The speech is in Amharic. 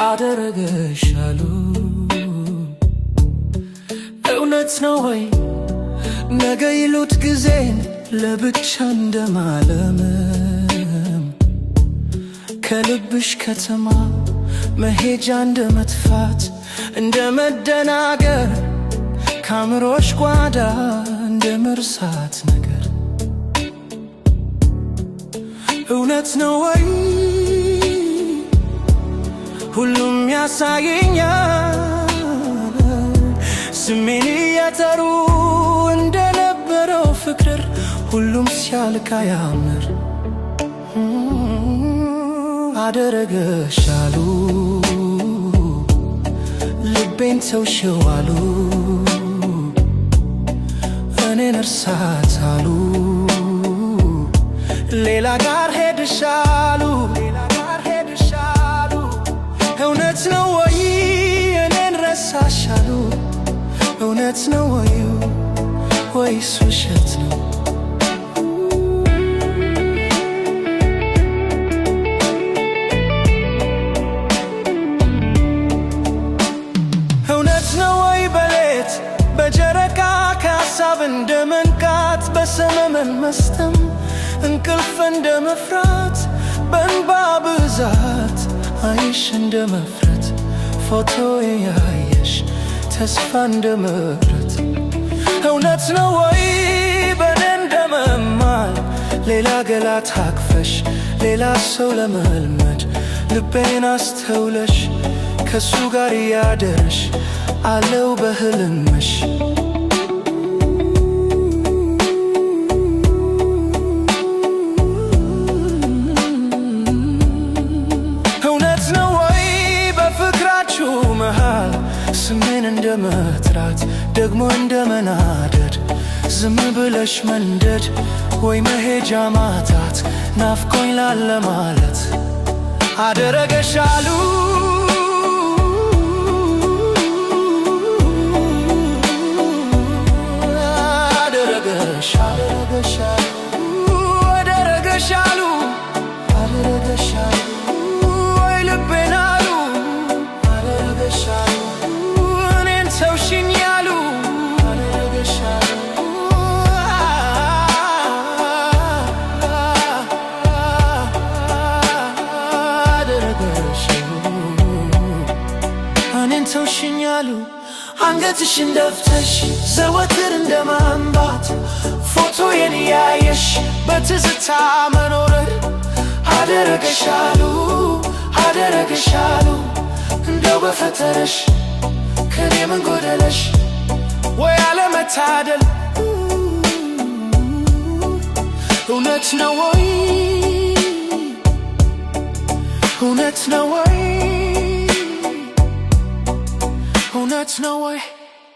አደረገሻሉ እውነት ነው ወይ ነገ ይሉት ጊዜን ለብቻ እንደማለምም ከልብሽ ከተማ መሄጃ እንደመጥፋት እንደመደናገር ካምሮሽ ጓዳ እንደመርሳት ነገር እውነት ነው ወይ ሁሉም ያሳየኛል ስሜን እያጠሩ እንደነበረው ፍቅር ሁሉም ሲያልቅ ያምር አደረገሻሉ ልቤን ተውሽው አሉ እኔን እርሳታሉ ሌላ ጋር ሄድሻሉ እውነት ነው ወይ እኔን ረሳሻሉ እውነት ነው ወይ ወይስ ውሸት ነው እውነት ነው ወይ በሌት በጀረቃ ከሀሳብ እንደመንቃት በሰመመን መስጠም እንቅልፍ እንደመፍራት በእንባ ብዛት አይሽ እንደመፍረት ፎቶ ያየሽ ተስፋ እንደመረት እውነት ነው ወይ በኔ እንደመማል ሌላ ገላ ታቅፈሽ ሌላ ሰው ለመልመድ ልቤን አስተውለሽ ከሱ ጋር ያደረሽ አለው በህልምሽ ስሜን እንደመጥራት ደግሞ እንደመናደድ ዝም ብለሽ መንደድ ወይ መሄጃ ማጣት ናፍቆኝ ላለ ማለት አደረገሻሉ ወይ ልቤን አሉ እኔን ተውሽኝ ያሉ እኔን ተውሽኝ ያሉ አንገትሽን ደፍተሽ ዘወትር እንደማንባት ፎቶዬን ያየሽ በትዝታ መኖርን አደረገሻሉ እንደው በፈጠረሽ ከኔ ምን ጎደለሽ ወይ አለመታደል እውነት ነው ወይ